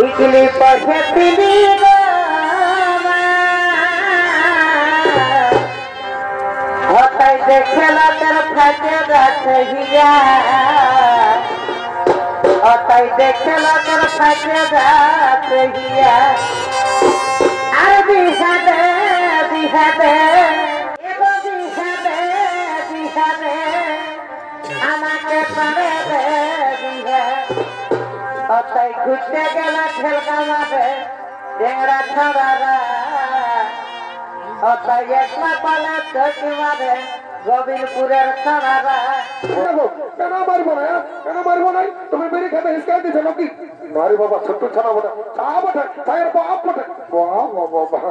इकली पछती होता देखला तर फाटे रहिया होता देखला तर फाटे रहिया अरे बिहादे बिहादे एगो बिहादे আমাকে পারে রে বিহা অতাই ঘুরতে গেলা ঠেলকা মারে ডেংরা ছড়ারা অতাই একলা পালে চকি মারে গোবিন্দপুরের ছড়ারা কেন মারবো না তুমি মেরে খেতে হিসকাই দিছে নাকি মারি বাবা ছোট্ট ছাড়া বটা চা বটে চায়ের বাপ বটে বাবা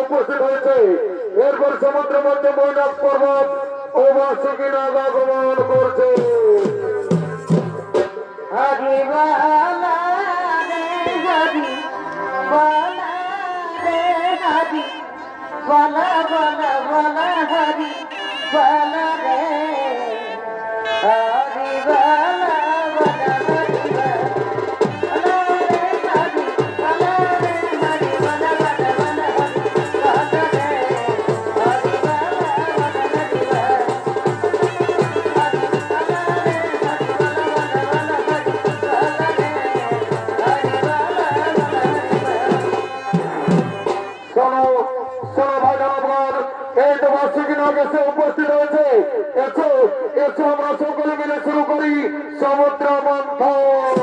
উপস্থিত হয়েছে এরপর সমুদ্রের মধ্যে মৈনাক পর্বত ও বার্ষিকী নাগ আগমন করছে হরি বালা রে হরি বালা রে হরি বালা বালা বালা হরি বালা রে হরি বালা বালা হরি উপস্থিত হয়েছে এসো আমরা সকলে মিলে শুরু করি সমুদ্র মন্থন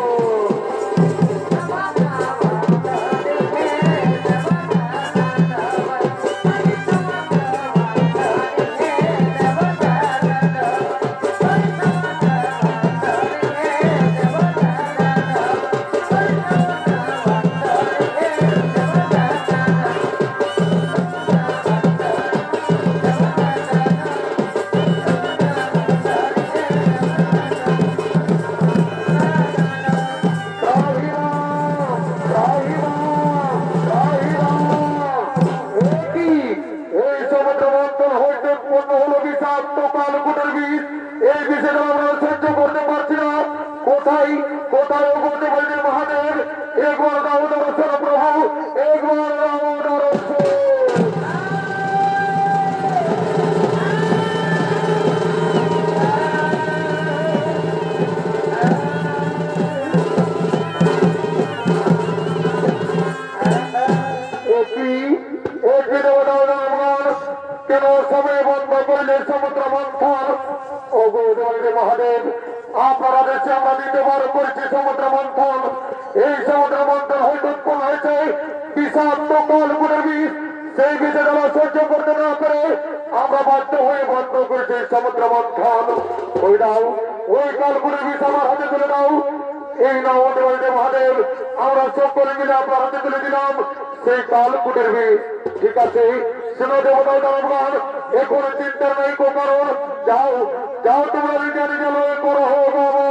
কি একই দেবতার কেন সবাই বন্ধ করলে সমুদ্র মন্থন? ও গৌরী মহাদেব, আপনারা দেশে আমরা দ্বিতীয়বার করেছি সমুদ্র মন্থন। এই সমুদ্র মন্থন হয়তো উৎপন্ন হয়েছে বিষাক্ত কালকুটের বিষ। সেই বিষে যারা সহ্য করতে না পারে আমরা বাধ্য হয়ে বন্ধ করেছি সমুদ্র মন্থন। ওই দাও, ওই কালকুটের বিষ আমার হাতে তুলে দাও। এই নাও মহাদেব, আমরা সকলে মিলে আপনার হাতে তুলে দিলাম সেই কালকুটের বিষ। ঠিক আছে, শুনে দেবতা দানবগণ, এখন চিন্তা নেই কো কারণ। যাও যাও, তোমরা নিজে নিজে লয় করো বাবা।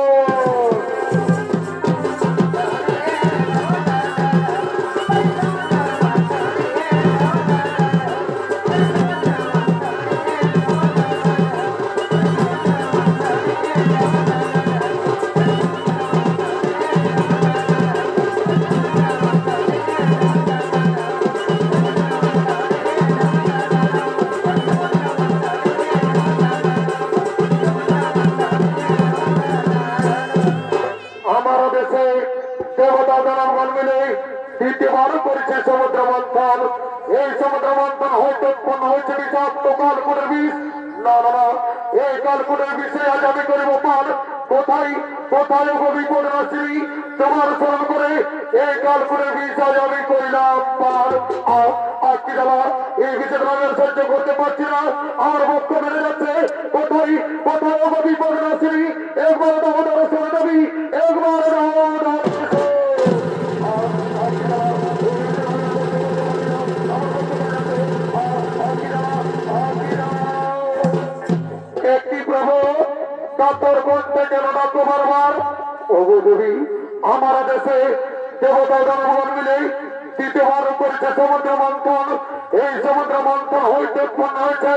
দ্বিতীয়বার করেছে সমুদ্র মন্থন। এই সমুদ্র মন্থন হয়তো উৎপন্ন হয়েছে বিষাক্ত কালকুটের বিষ। না না না, এই কালকুটের বিষয়ে আজ আমি করিব পান। কোথায় কোথায় বিপদ নাশী তোমার স্মরণ করে এই কালকুটের বিষ আজ আমি করিলাম পান। কি জ্বালা, এই বিষের আমি সহ্য করতে পারছি না, আমার বক্ষ বেড়ে যাচ্ছে। কোথায় কোথায় বিপদ নাশী, একবার দামোদর সরে যাবি, একবার দামোদর। একটি প্রভু কাতর করতে কেন না তোমার ওগো দেবী, আমার দেশে দেবতা জনগণ মিলে দ্বিতীয়বার করেছে সমুদ্র মন্থন। এই সমুদ্র মন্থন হইতে উৎপন্ন হয়েছে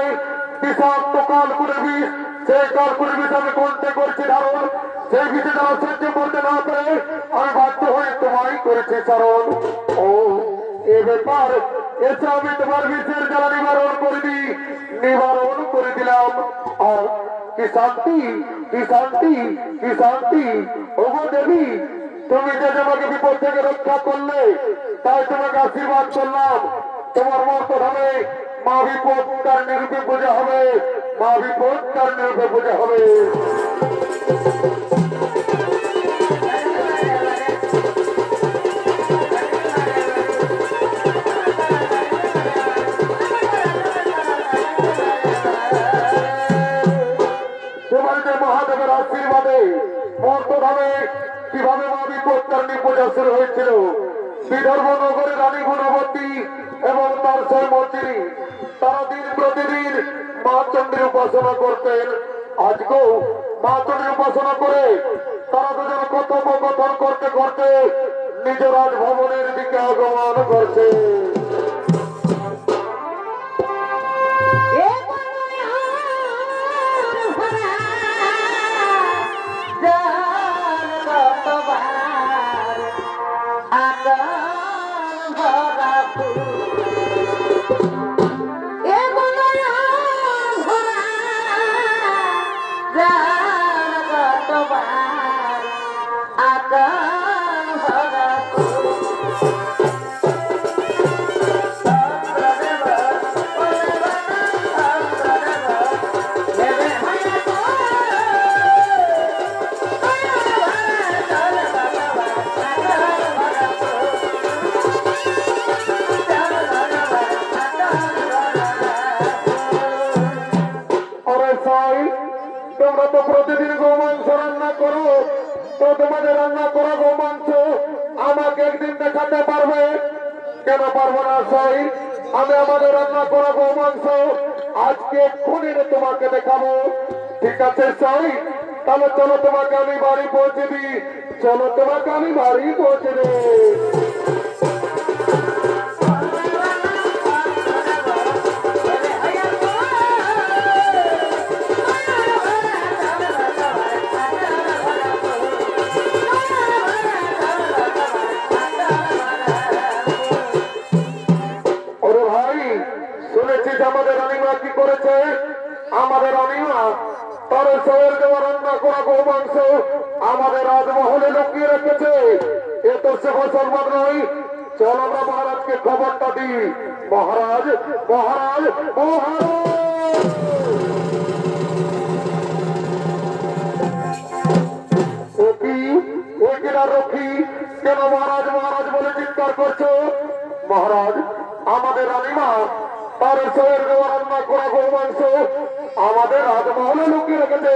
বিষাক্ত কালকুটের বিষ। সেই কালকুটের বিষ আমি কোনতে করছি ধারণ। সেই বিষে যারা সহ্য করতে না পারে আমি বাধ্য হয়ে তোমায় করেছি চারণ। ও এ ব্যাপার, এসে আমি তোমার বিষের জ্বালা নিবারণ করে দিই, নিবারণ করে দিলাম। আর কি শান্তি, কি শান্তি, কি শান্তি। ওগো দেবী, তুমি যে আমাকে বিপদ থেকে রক্ষা করলে তাই তোমাকে আশীর্বাদ করলাম। তোমার মত হবে মা বিপদ তার নিরূপে বোঝা হবে, মা বিপদ তার নিরূপে বোঝা হবে। মহাদেবের আশীর্বাদে মর্তধামে কিভাবে মা বিপত্তারিণী পূজা শুরু হয়েছিল। বিদর্ভ নগরে রানী গুণবতী এবং তার ছয় মন্ত্রী তারা দিন প্রতিদিন মা চণ্ডীর উপাসনা করতেন। আজকেও মা চণ্ডীর উপাসনা করে তারা দুজন কথোপকথন করতে করতে নিজ রাজভবনের দিকে আগমন করছে। তোমরা তো প্রতিদিন গোমাংস রান্না করো, তো তোমাদের রান্না করা গোমাংস আমাকে একদিন দেখাতে পারবে? কেন পারবো না সই? আমি আমাদের রান্না করা গোমাংস আজকে এক্ষুনি তোমাকে দেখাবো। ঠিক আছে সই, তাহলে চলো তোমাকে আমি বাড়ি পৌঁছে দিই। চলো তোমাকে আমি বাড়ি পৌঁছে দিই। আমাদের রানীমা কি করেছে? আমাদের রানীমা তার শহর দেওয়া রান্না করা গোমাংস আমাদের রাজমহলে লুকিয়ে রেখেছে। এ তো শুভ সংবাদ নয়। চলো আমরা মহারাজ মহারাজকে খবরটা দিই। মহারাজ মহারাজ মহারাজ রক্ষী কেন মহারাজ মহারাজ বলে চিৎকার করছো? মহারাজ আমাদের রানীমা তার শরীর রান্না করা গো মাংস আমাদের রাজমহলে লুকিয়ে রেখেছে।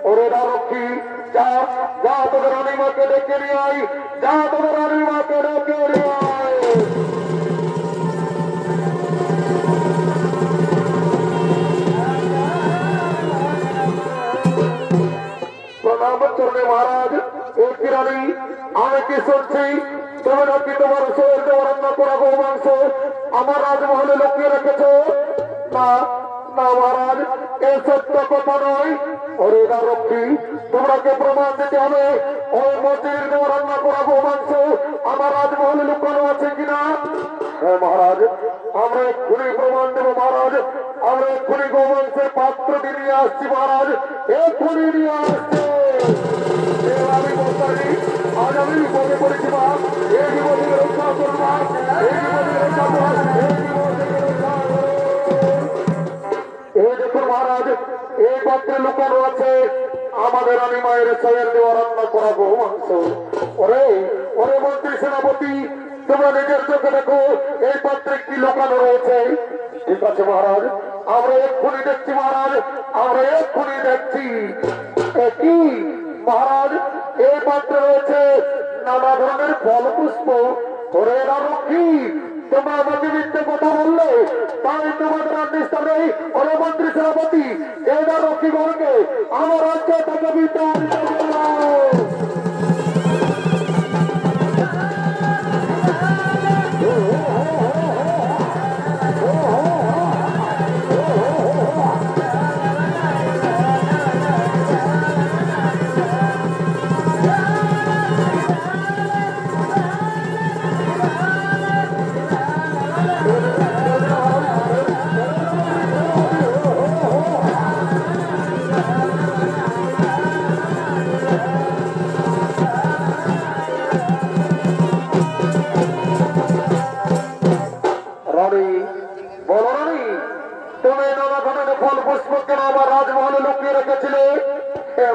ওরে রক্ষী যা যা তোদের রানীমাকে ডেকে নিয়ে আয়, যা তোদের রানীমাকে ডেকে নিয়ে আয়। মহারাজ ও কিরানি আমি কি শুনছি তুমি নাকি তোমার শরীর রান্না করা গো মাংস আমার রাজমহলে লুকিয়ে রেখেছ? না না মহারাজ এ সত্য কথা নয়। ওরে রক্ষী তোমরাকে প্রমাণ দিতে হবে ওই মন্দির রান্না করা গো মাংস আমার রাজমহলে লুকানো আছে কিনা। হ্যাঁ মহারাজ আমরা এক্ষুনি প্রমাণ দেবো মহারাজ, আমরা এক্ষুনি গো মাংসের পাত্র নিয়ে আসছি মহারাজ, এক্ষুনি নিয়ে আসছে। আমি বলছি আজ আমি বিপদে পড়েছি মা, এই বিপদে রক্ষা করুন মা, এই বিপদে রক্ষা করুন, এই বিপদে রক্ষা করুন। এই দেখুন মহারাজ এই পাত্রে লুকানো আছে আমাদের রানী মায়ের শরীর দেওয়া রান্না করা গো মাংস। ওরে ওরে মন্ত্রী সেনাপতি তোমরা নিজের চোখে দেখো এই পাত্রে কি লুকানো রয়েছে। ঠিক আছে মহারাজ আমরা এক্ষুনি দেখছি মহারাজ, আমরা এক্ষুনি দেখছি। কি মহারাজ এই পাত্রে রয়েছে নানা ধরনের ফল পুষ্প। ওরে রক্ষী তোমরা আমাকে মিথ্যে কথা বললে তাই তোমাদের নিষ্ঠা নেই। ওরে মন্ত্রী সেনাপতি এই রক্ষী গণকে আমার রাজ্য থেকে বিতাড়িত করো।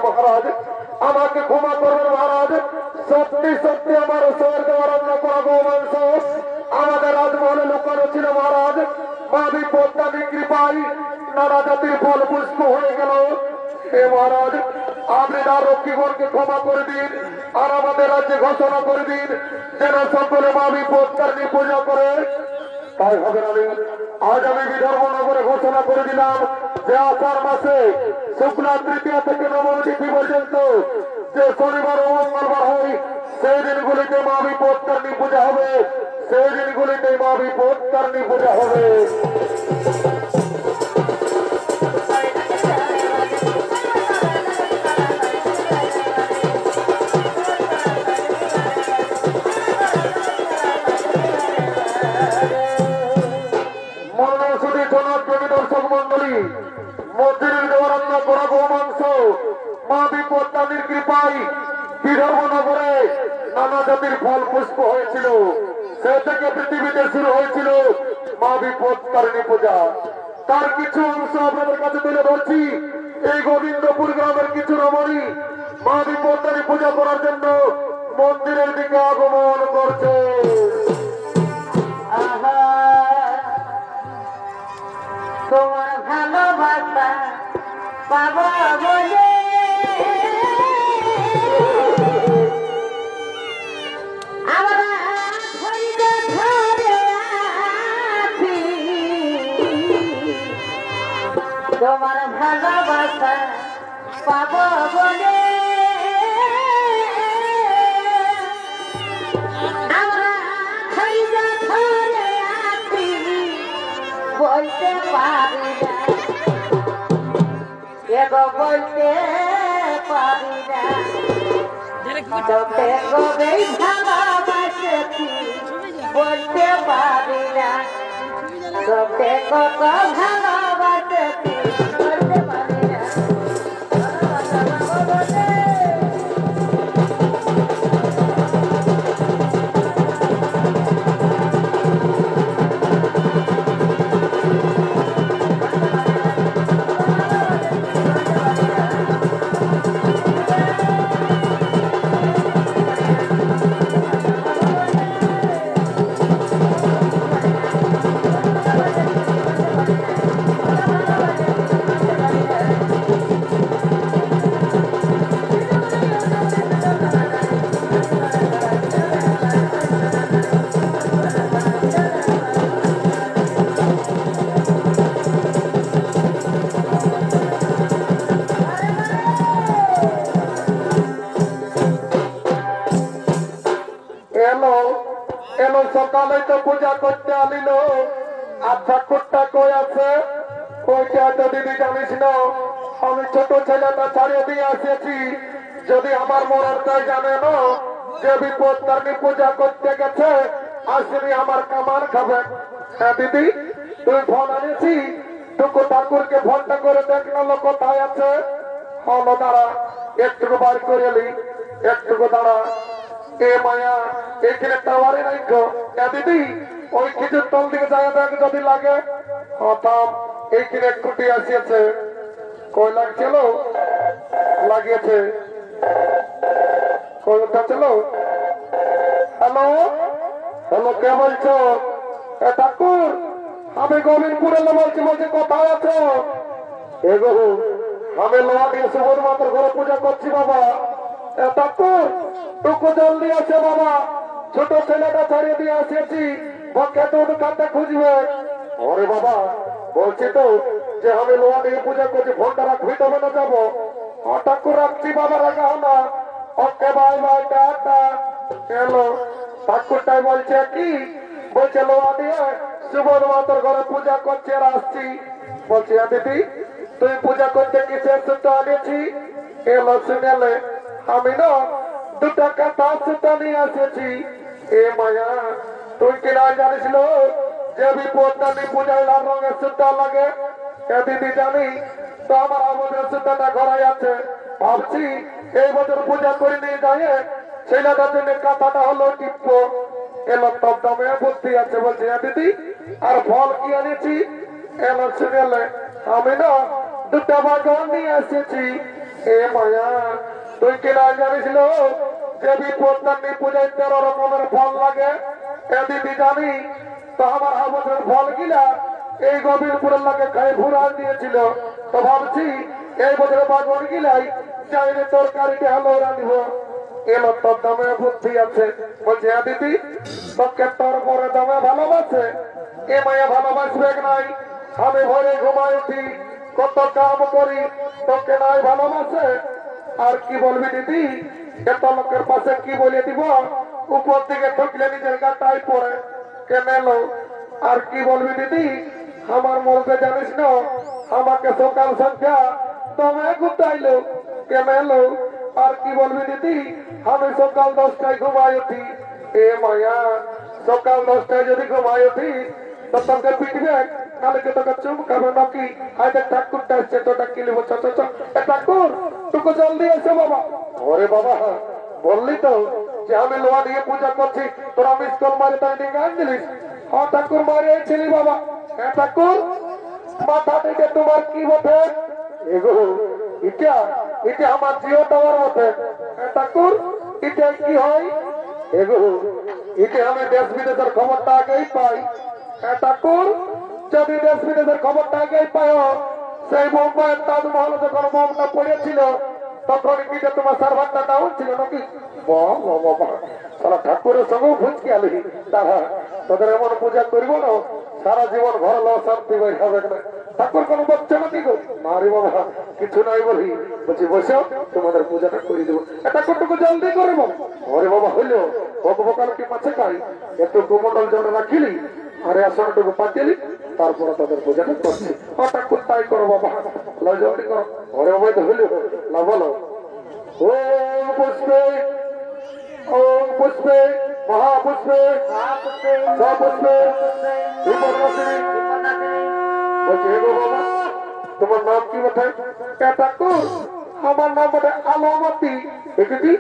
মহারাজ আমাকে ক্ষমা করবেন মহারাজ, সত্যি সত্যি আমার শরীর দেওয়া রান্না করা গো মাংস আমাদের রাজমহলে লুকানো ছিল মহারাজ। মা বিপত্তানি কৃপায় নানা জাতির ফল পুষ্প হয়ে গেল। হে মহারাজ আপনি তার রক্ষীগণকে ক্ষমা করে দিন আর আমাদের রাজ্যে ঘোষণা করে দিন যেন সকলে মা বিপত্তানি পূজা করে। তাই হবে না আজ আমি বিদর্ভনগরে ঘোষণা করে দিলাম যে আষাঢ় মাসে শুক্লা তৃতীয়া থেকে নবমী তিথি পর্যন্ত যে শনিবার ও মঙ্গলবার হয় সেই দিনগুলিতে মা বিপত্তারিণী পূজা হবে, সেই দিনগুলিতে মা বিপত্তারিণী পূজা হবে। দর্শক মন্ডলী মন্দিরের দেওয়া রান্না করা গো মাংস মা বিপত্তারিণীর কৃপায় বিদর্ভনগরে নানা জাতির ফল পুষ্প হয়েছিল। সে থেকে পৃথিবীতে শুরু হয়েছিল মা বিপত্তারিণী পূজা। তার কিছু অংশ আপনাদের কাছে তুলে ধরছি। এই গোবিন্দপুর গ্রামের কিছু রমণী মা বিপত্তারিণী পূজা করার জন্য মন্দিরের দিকে আগমন করছে। তোমার ভালোবাসা পাবো বলে আমরা ধৈর্য ধরে আছি, তোমার ভালোবাসা পাবো বলে আমরা ধৈর্য ধরে আছি, বলতে পারি না এগো বলতে পারি না তোকে কবে ভালোবাসেছি, বলতে পারি না তোকে কত ভালোবাসেছি, বলতে পারি না। এলো সকালে তো পূজা করতে আনিল, আর ঠাকুরটা কই আছে? ওইটা তো দিদি জানিস না, আমি ছোট ছেলেটা ছাড়িয়ে দিয়ে আসিয়েছি। যদি আমার মরণটাই জানে না যে বিপদ তারিণী পূজা করতে গেছে, আসেনি আমার কামান খাবে। হ্যাঁ দিদি, তুই ফোন আনিছি, টুকু ঠাকুরকে ফোনটা করে দেখলো কোথায় আছে। হলো দাঁড়া, একটুকু বার করে এলি, একটুকু দাঁড়া। এ মায়া, এখানে টাওয়ারে নাই গো। দিদি, ওই কিছুর তল দিকে যায় দেখ যদি লাগে। হঠাৎ এইখানে খুঁটি আসিয়েছে, কই লাগছিল, লাগিয়েছে, কই ওটা ছিল। হ্যালো হ্যালো, কে বলছো? ঠাকুর, আমি গোবিন্দপুরে বলছি, বলছি কোথায় আছো? এগো, আমি লোহা দিয়ে সুবোধ মাত্র ঘরে পূজা করছি বাবা। ঠাকুর, টুকু জলদি আছে বাবা, ছোট ছেলেটা ছাড়িয়ে দিয়ে আসিয়েছি, পক্ষে তো খাতে খুঁজবে। ওরে বাবা, বলছি তো যে আমি লোহা দিয়ে পূজা করছি, ফোনটা রাখবি তবে না যাবো। ঠাকুর রাখছি বাবা, রাখা হলো। Okay bye bye, tata. এলো ঠাকুরটাই বলছে কি, বলছে লোহা দিয়ে সুবোধ মাত্র ঘরে পূজা করছে আর আসছি। বলছি দিদি, তুই পূজা করতে কিসের সুতো আনিয়েছি? এলো শুনেলে, আমি না 2 টাকা তার সুতো নিয়ে এসেছি। এ মায়া, তুই কি না জানিস লো যে বিপদ তারিণী পূজায় লাল রঙের সুতো লাগে? দিদি জানি তো, আমার আমাদের সুতোটা ঘরাই আছে। ভাবছি এই বছর পূজা করে নিয়ে যায়, ছেলেটার জন্য কাঁথাটা হলো টিপো। এলো তব দামে বুদ্ধি আছে। বলছি দিদি, আর ফল কি আনিয়েছি? এলো শুনেলে, আমি না 2টা বাগান নিয়ে এসেছি। এ মায়া, তুই কি না জানিস লো যে বিপদ তারিণী পূজায় 13 রকমের ফল লাগে? দিদি জানি তো, আমার আমাদের ফল গিলা এই গোবিন্দপুরের লোকে খাই ভুরা দিয়েছিল। তো ভাবছি এই বছর বাগান গিলাই চাইলে তরকারিতে হলো রাঁধব। এলো তোর দামে বুদ্ধি আছে। বলছে দিদি, তোকে তোর পরে দামে ভালোবাসে, এ মায়া ভালোবাসবে নাই? আমি ভোরে ঘুমাই উঠি, কত কাম করি, তোকে নাই ভালোবাসে? আর কি বলবি দিদি, এত লোকের পাশে কি বলে দিব? উপর দিকে ঠুকলে নিজের গাটাই পড়ে। কেন এলো? আর কি বলবি দিদি, আমার মরতে জানিস না, আমাকে সকাল সন্ধ্যা দমে গুতাইলো। কেন এলো? আর কি বলবি দিদি, আমি সকাল 10টায় ঘুমাই উঠি। এ মায়া, সকাল 10টায় যদি ঘুমাই উঠি তো তোকে পিটবে, কালকে তোকে চুমকাবে নাকি? আজকে ঠাকুরটা আসছে, তোটা কি লিব? ঠাকুর, টুকু জলদি এসে বাবা। ওরে বাবা, বললি তো যে আমি লোহা দিয়ে পূজা করছি, তোরা মিস কল মারে তাই নিয়ে গান দিলিস। হ্যাঁ ঠাকুর, মারিয়েছিলি বাবা। হ্যাঁ ঠাকুর, মাথা থেকে তোমার কি বটে? এগো, এটা এটা আমার জিও টাওয়ার বটে। হ্যাঁ ঠাকুর, এটা কি হয়? এগো, এটা আমি দেশ বিদেশের খবরটা আগেই পাই। হ্যাঁ ঠাকুর, যদি দেশ বিদেশের খবরটা আগেই পাই, সেই মুম্বাইয়ের তাজমহল যখন বোমটা পড়েছিল, তখন কি যে তোমার সার্ভারটা ডাউন ছিল নাকি? বাবা, সারা ঠাকুরের সঙ্গেও ভুজকে আলি। তারা তোদের এমন পূজা করবো না, সারা জীবন ঘর লো শান্তি বই হবে না। ঠাকুর কোনো বলছে নাকি গো? না রে বাবা, কিছু নাই বলি। বলছি বসে তোমাদের পূজাটা করে দেবো। ঠাকুরটুকু জলদি করে বল। ওরে বাবা, হইলো ভগবান কি পাচ্ছে খাই, একটু কুমন্ডল জল রাখিলি, আরে আসনটুকু পাঠিয়ে তারপরে তাদের পূজাটা করছি। ঠাকুর তাই করো বাবা, জলদি করো। ওরে বাবা, তো হইলো না, বলো। ও পুষ্পে, ও পুষ্পে, মহাপুষ্পে, সপুষ্পে, বিপন্নসিনী। বলছি হে গো বাবা, তোমার নাম কি বটে? ঠাকুর, আমার নাম বটে আলোমতি। দেখেছি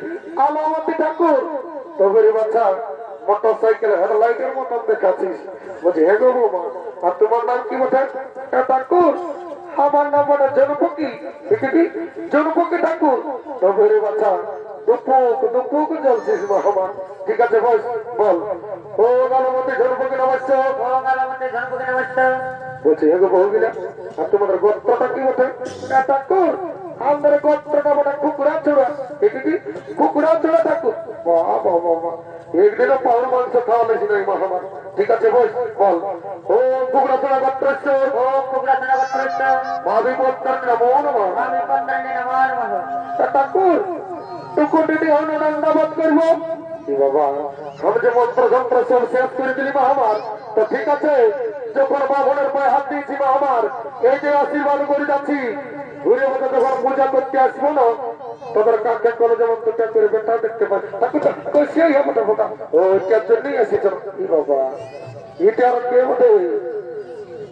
আলোমতি ঠাকুর। তবে রে বাচ্চা, মোটর সাইকেল হেডলাইটের মতন দেখাচ্ছিস। বলছি হে গো বাবা, আর তোমার নাম কি বটে? ঠাকুর, আমার নাম বটে জনপকি। দেখেছি জনপকি ঠাকুর। তবে রে বাচ্চা, দুপুক জ্বলছিস বাবা। ঠিক আছে বস, বল। ও গালমতি জনপকি নমস্কার। ও গালামতে গণপতি নমস্কার। বলছি হে গো বহু গিলা, আর তোমাদের গোত্রটা কি বটে? ঠাকুর, আমাদের গোত্রটা বটে কুকুরা চূড়া। দেখেছি কুকুরা চূড়া ঠাকুর। বাবা বাবা, একদিনও পাউর মাংস খাওয়ালেছি না মহামান। ঠিক আছে বস, বল। ও কুকুরা চূড়া গোত্রস্য, ও কুকুরা চূড়া গোত্রস্য, মাভি গোত্র নমো নমঃ। আমি কন্যান্ডে নমো নমঃ। ঠাকুর, টুকু দিদি হনুদান্দাবাদ করবো। কি বাবা আমি যে মন্ত্র যন্ত্র সব শেষ করে দিলি মা আমার, তো ঠিক আছে যখন বাবনের পায়ে হাত দিয়েছি মা আমার, এই যে আশীর্বাদ করে যাচ্ছি, ঘুরে মতো যখন পূজা করতে আসবো না, তোদের কাকে করে যেমন তো করে বেটা দেখতে পাই তো সেই হবে না বোকা, ওইটার জন্যই এসেছ। কি বাবা এটা আর কে বটে,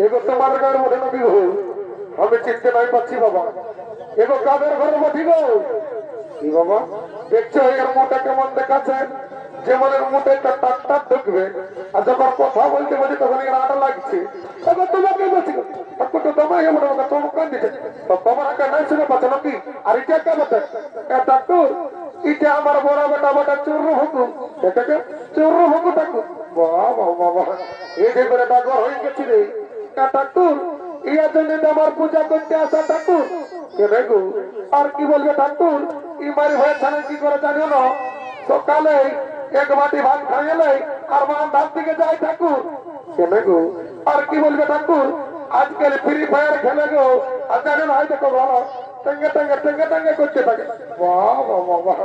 এগো তোমার ঘরের মধ্যে নাকি গো, আমি চিনতে নাই পাচ্ছি বাবা, এগো কাদের ঘরে বসি গো। কি বাবা দেখছো এর মুখটা কেমন দেখাচ্ছে, যেমন এর মুখে একটা টাক ঢুকবে, আর যখন কথা বলতে বলছি তখন এর আটা লাগছে। তখন তোমাকে বলছি তখন তো তোমায় এমন চমকান দিচ্ছে, তো তোমার একটা নাই শুনে পাচ্ছ নাকি। আর এটা কে বটে ডাক্তার, এটা আমার বড় বেটা বেটা চুরু হুকু, এটাকে চুরু হুকু ঠাকুর। বাবা বাবা এই যে করে ডাকর হয়ে গেছি রে ঠাকুর, ইয়ার জন্য আমার পূজা করতে আসা ঠাকুর। দেখো আর কি বলবে ঠাকুর, ইমারি হয়ে ছাড়া কি করে জানিও না, সকালে এক বাটি ভাত খাইলে আর মা ধান দিকে যায় ঠাকুর। দেখো আর কি বলবে ঠাকুর, আজকাল ফ্রি ফায়ার খেলে গো, আর জানো না দেখো ভালো টেঙ্গে টেঙ্গে টেঙ্গে টেঙ্গে করতে থাকে। বাবা বাবা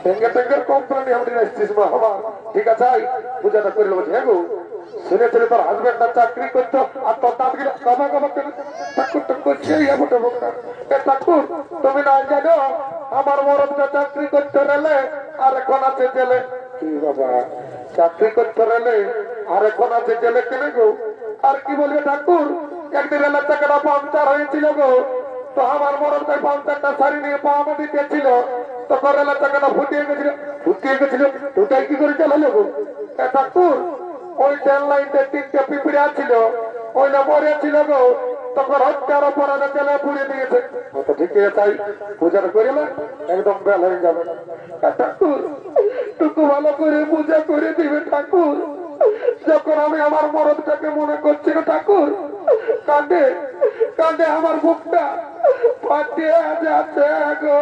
টেঙ্গে টেঙ্গের কোম্পানি আমি এসেছিস মা আমার, ঠিক আছে পূজাটা করে নেবো। হ্যাঁ গো শুনেছিলি তোর হাজবেন্ডটা চাকরি করতো আর তোর দাঁত গিয়ে কামা কামা করে ঠাকুর তো করছেই বটে বোকা। ঠাকুর তুমি না জানো আমার মরদটা চাকরি করতে রেলে আর এখন আছে জেলে। কি বাবা চাকরি করতে রেলে আর এখন আছে জেলে কেন গো। আর কি বলবে ঠাকুর, একদিন রেলের চাকাটা পাংচার হয়েছিল গো, তো আমার মরদটা পাংচারটা শাড়ি নিয়ে পা আমা দিতেছিল, তখন রেলের চাকাটা ফুটিয়ে গেছিল দুটাই কি করে চালালো গো। ঠাকুর ওই ট্রেন লাইনতে তিনটে পিঁপড়ে ছিল, ওই না মরে ছিল গো, তখন হত্যার অপরাধে জেলে পুড়িয়ে দিয়েছে। ঠিক আছে তাই পূজাটা করে একদম বেল হয়ে যাবে। ঠাকুর টুকু ভালো করে পূজা করে দিবে ঠাকুর, যখন আমি আমার মরদটাকে মনে করছি না ঠাকুর, কাঁদে কাঁদে আমার বুকটা ফাটিয়ে যাচ্ছে গো।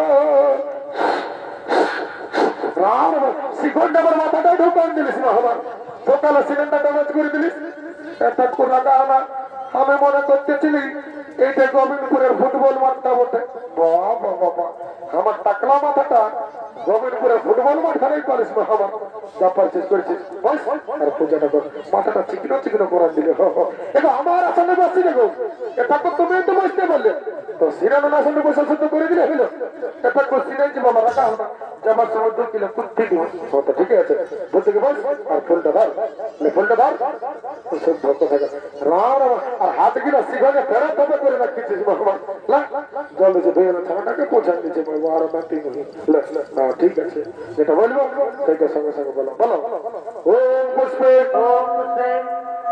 শিখনটা আমার মাথাটাই ঢোকান দিলিস না, আমার সকালে সিলিন্ডার ড্যামেজ করে দিলিস। ঠাকুর লাগা আমার আমি মনে করতেছিলি এইটা গোবিন্দপুরের ফুটবল মাঠটা বটে। বাবা বাবা আমার টাকলা মাথাটা গোবিন্দপুরের ফুটবল মাঠ খারাই পারিস না, আমার যা পারছিস করেছিস আর পূজাটা কর, মাথাটা চিকনো চিকনো করার দিলে। এবার আমার আসলে বসছি দেখো ঠাকুর তুমি তো বসতে বললে, তো সিরানোর আসলে বসে শুদ্ধ করে দিলে হইলো। ঠাকুর সিরাইছি বাবা রাখা হলো যাবার সময় 2 কিলো কুর্তি দিব। ঠিক আছে বলতে কি বল, আর ফুলটা ধর ফুলটা ধর শুদ্ধ কথা রাম আর হাত গিলা শিখাকে ফেরত হবে করে রাখতেছিস বাবা। জল দিচ্ছে ধুয়ে ছানাটাকে পৌঁছান দিচ্ছে আর বাতি না। ঠিক আছে যেটা বলবো সেটা সঙ্গে সঙ্গে বলো বলো। ওম পুষ্পে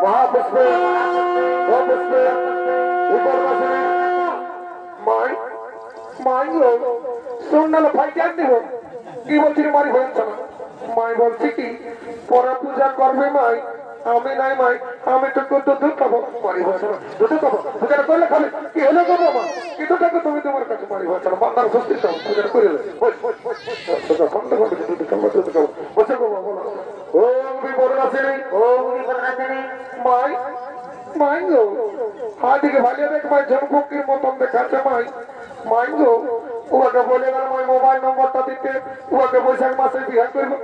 মহাপুষ্পে ওম পুষ্পে মাই মাই সোনালে ভাই কেন দিব কি বলছি মারি হয়েছে না। মাই বলছি কি পরে পূজা করবে মাই, আমি নাই মাই আমি তো দুধ খাবো মারি হয়েছে না, দুধ খাবো পূজাটা করলে খাবে কি হলে করবো মা, কিন্তু টাকা তুমি তোমার কাছে মারি হয়েছে না, বান্দার সুস্থ পূজাটা করে বসে গো বলো। ওম বিপর্ণাশিনী ওম বিপর্ণাশিনী মাই মাই গো হাদিকে ভালিয়ে দেখ মাই ঝনকুকির মতন দেখাচ্ছে মাই মাই গো। ওকে বলে গেল মাই মোবাইল নম্বরটা দিতে, ওকে বৈশাখ মাসে বিয়ে করবো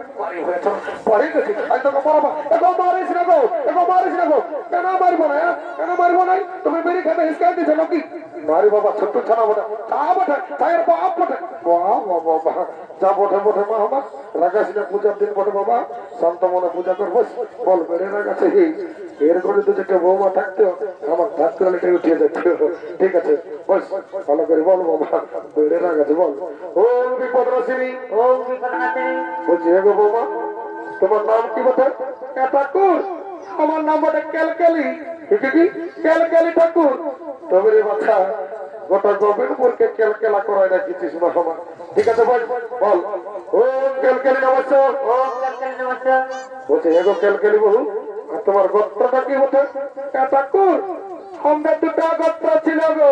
পরে গেছি তোকে বলবো এগো মারিস না গো, এগো মারিস না গো। কেন মারবো না কেন মারবো নাই, তুমি মেরি খেতে হিসকাই দিছো নাকি মারি বাবা ছোট্ট ছানা বটে তা বটে তাইয়ের বাপ বটে। বাবা যা বটে বটে মা আমার রাগাছি না, পূজার দিন বটে বাবা শান্ত মনে পূজা করবো বল বেড়ে রাগাছে এর ঘরে তো একটা বৌমা থাকতো আমার থাকতে হলে উঠিয়ে যেত। ঠিক আছে বল ভালো করে বল বাবা বেড়ে রাগাছে বল। ওম বিপদনাশিনী ওম বিপদনাশিনী বলছি হে গো বৌমা তোমার নাম কি বটে। ঠাকুর আমার নাম বটে ক্যালকালি। কি ক্যালকালি ঠাকুর, তবে রে বাচ্চা গোটা গোবিন্দপুরকে ক্যালকেলা করায় রাখিছিস বাবা। ঠিক আছে বল বল ওম ক্যালকালি নমস্কার ওম ক্যালকালি নমস্কার। বলছে হে গো ক্যালকালি বহু আর তোমার গোত্রটা কি বটে। ঠাকুর আমাদের দুটা গোত্র ছিল গো,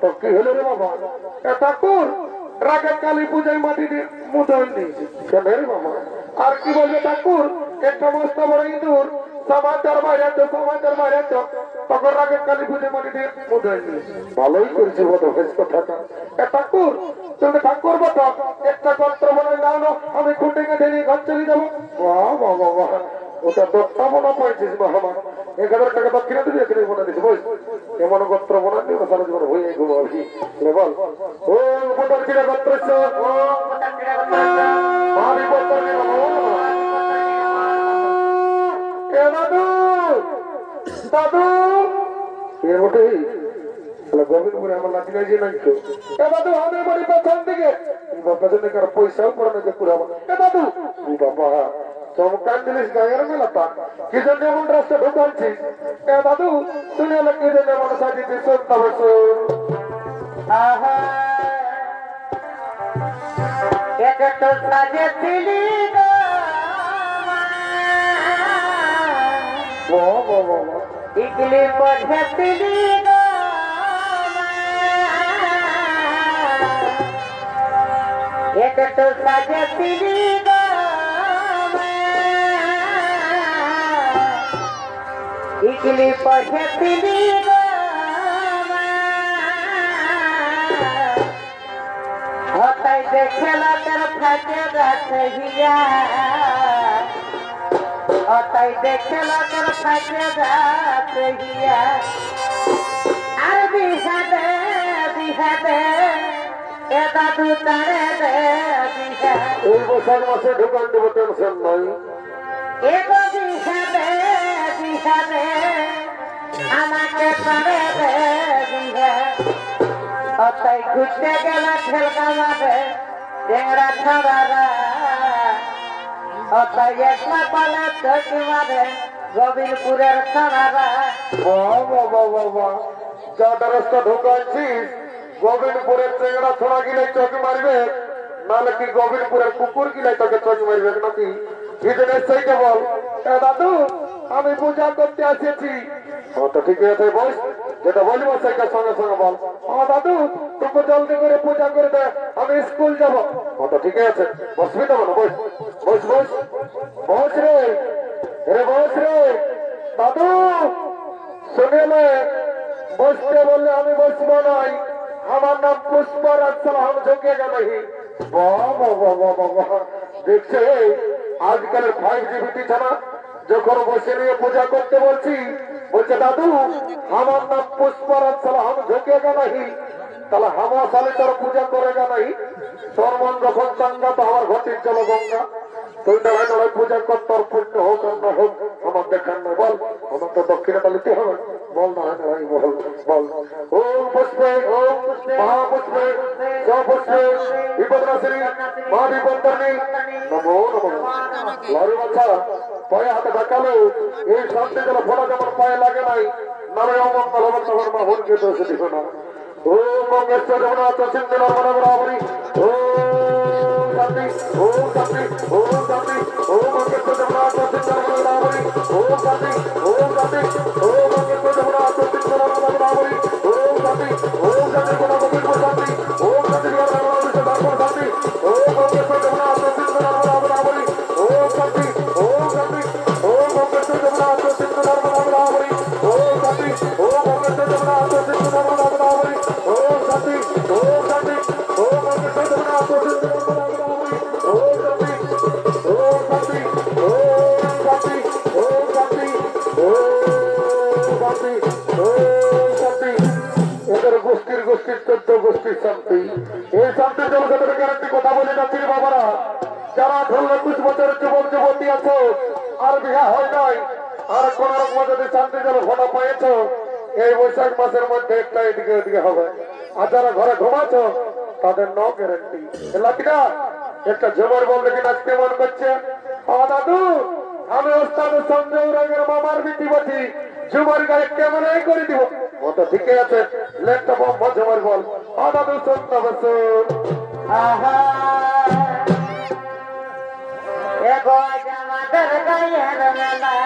তো কি হলো রে বাবা। ঠাকুর রাগের কালী পূজায় মাটি দিয়ে মুদল দিয়েছে কেন রে বাবা। আর কি বলবে ঠাকুর একটা মস্ত বড় ইঁদুর সমাচার বাইরে তখন রাগের কালী পূজায় মাটি দিয়ে মুদল দিয়েছে। ভালোই করেছে বলো বেশ কথাটা। ঠাকুর তুমি ঠাকুর বটো একটা গোত্র বলে নাও আমি খুঁটে গেঁথে নিয়ে ঘর চলে যাবো। দত্তা মনে পাইছিস বাবা 1000 টাকা দক্ষিণা দিবি এখানে মনে দিছি বল এমন গোত্র মনে দিও সারা জীবন হয়ে ঘুমাবি বল ও গোত্র কিরা গোত্র ও ভাবি গোত্র কিরা এ দাদু দাদু এ ওঠে গোবিন্দপুরে আমার লাঠি গাইছে নাই তো এ দাদু আমাদের বাড়ি পেছন দিকে পেছন দিকে আর পয়সাও পড়ে না যে পুরো আমার এ দাদু বাবা চমকান দিলিস গায়ের মেলাটা কি জন্য এমন রাস্তা ঢুকাচ্ছিস এ দাদু তুমি হলে কি জন্য এমন সাজিতে শুনতে বসো আহা এক তো সাজেছিলি গো ইকলি পড়েছিলি গো এক তো সাজেছিলি গো ইকলি পড়েছিলি গো হতাই দেখেলা তোর ফাঁকে রাতে হিয়া হতাই দেখেলা তোর ফাঁকে রাতে হিয়া আর বিহাদে এ দাদু তারে দে বিহা এই বছর মাসে ঢুকান দেবো টেনশন নাই এগো বিহাদে আমাকে তারে দে বিহা হতাই ঘুরতে গেলা ঠেলকা মারে ডেংরা ছড়ারা হতাই একলা পালে চকি মারে গোবিন্দপুরের ছড়ারা বাবা বাবা বাবা যা রাস্তা ঢুকাচ্ছিস গোবিন্দপুরের চেংড়া ছড়া গিলে চোখ মারবে নাহলে কি গোবিন্দপুরের কুকুর গিলে তোকে চোখ মারবে নাকি ইজনে সেইটা বল এ দাদু আমি পূজা করতে এসেছি তো ঠিক আছে বস যেটা বলবো সেইটা সঙ্গে সঙ্গে বল দাদু তোকে জলদি করে পূজা করে দে আমি স্কুল যাব তো ঠিক আছে বসবি তো বলো বস বস বস বস রে বস রে দাদু শুনে বসতে বললে আমি বসবো নাই আমার নাম পুষ্পরাজ সালাম ঝুঁকেগা নাহি বাবা বাবা বাবা দেখছে আজকালের 5G বিটিছানা যখন বসে নিয়ে পূজা করতে বলছি বলছে দাদু আমার নাম পুষ্পরাজ সালাম ঝুঁকেগা নাহি তাহলে হামা সালে তোর পূজা করেগা নাহি তোর মন যখন চাঙ্গা তো আমার ঘটির চলো গঙ্গা তুই দাঁড়ায় দাঁড়ায় পূজা কর তোর পুণ্য হোক আর না হোক আমার দেখান না বল আমার তো দক্ষিণাটা নিতে হবে বল না দাঁড়াই বল বল ওম পুষ্পে মহাপুষ্পে সপুষ্পে বিপদনাশিনী মা বিপত্তর্ণী নমো নমো লারু বাচ্চা পায়ে হাতে ঢাকালো এই শান্তি যেন ফোটা যেমন পায়ে লাগে নাই নামে অমঙ্গল হবেন তখন মা হনকে দোষ দিও না ওম মঙ্গেশ্বর জগন্নাথ সিন্ধু নর্মদা বরাবরী ওম শান্তি ওম শান্তি ওম শান্তি ওম মঙ্গেশ্বর জগন্নাথ সিন্ধু নর্মদা বরাবরী ওম শান্তি ওম শান্তি ওম মঙ্গেশ্বর জগন্নাথ সিন্ধু নর্মদা বরাবরী ওম শান্তি গোনা গোবিন্দ শান্তি ওম শান্তি শান্তি ওম মঙ্গেশ্বর জগন্নাথ সিন্ধু নর্মদা বরাবরী ওম শান্তি ওম শান্তি ওম মঙ্গেশ্বর জগন্নাথ সিন্ধু নর্মদা বরাবরী ওম শান্তি ওম মঙ্গেশ্বর জগন্নাথ সিন্ধু নর্মদা বরাবরী ওম শান্তি ওম শান্তি ওম মঙ্গেশ্বর জগন্নাথ সিন্ধু নর্মদা বরাবরী ওম শান্তি ওম শান্তি ওম শান্তি ওম শান্তি ওম শান্তি ওম শান্তি এদের গোষ্ঠীর 14 গোষ্ঠীর শান্তি এই শান্তির জলগতের গ্যারান্টি কথা বলে যাচ্ছি বাবারা যারা 18-21 বছরের যুবক যুবতী আছো আর বিবাহ হয় নাই আর কোন রকম যদি শান্তি জল ফোটা পাইছ এই বৈশাখ মাসের মধ্যে একটা এদিকে ওদিকে হবে আর যারা ঘরে ঘুমাচ্ছ তাদের নো গ্যারান্টি লাঠিটা একটা ঝুমার বল দেখে নাচতে মন করছে দাদু আমি ওস্তাদ সঞ্জয় রঙের মামার বিটি বটি ঝুমার গায়ে ক্যামেরাই করে দিব ও তো ঠিকই আছে লেটটা বম্বা ঝুমার বল দাদু শুনতে বসুন আহা এগো জামাদের গায়ের মেলা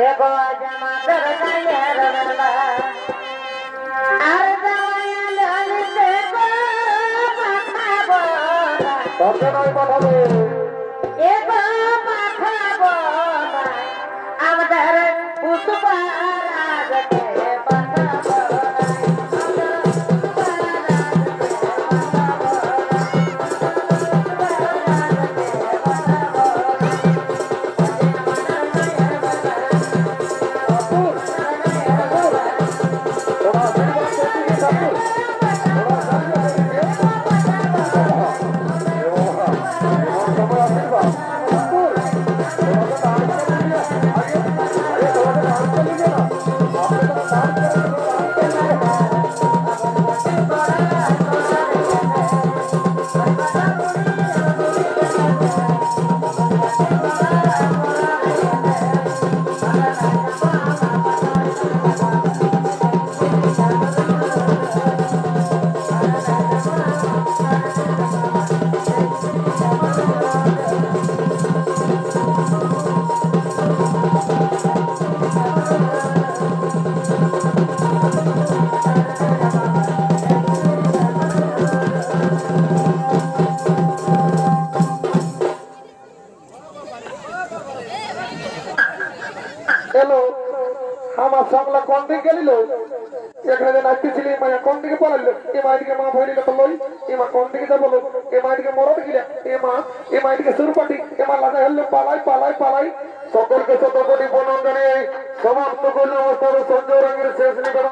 এগো জামাদের গায়ের মেলা আর জামাইয়ালে দেবো পাঠাবো তাকে নয় পাঠাবে এগো পাঠাবো আমাদের পুষ্পরাজকে পাঠাবো আমার সামলা কোন দিকে গেলিল এখানে নাচতেছিলি মায়া কোন দিকে পড়াইল এ মাইদিকে মা ভইলিল তো লই এ মা কোন দিকে যাবো এ মাইদিকে মরদ গিলা এ মাইদিকে সুরপাটি এ মা লাগা হলো পালাই পালাই পালাই সকলকে শত কোটি প্রণাম জানিয়ে সমাপ্ত করল অবস্থার সঞ্জয় রঙের শেষ নিবেদন।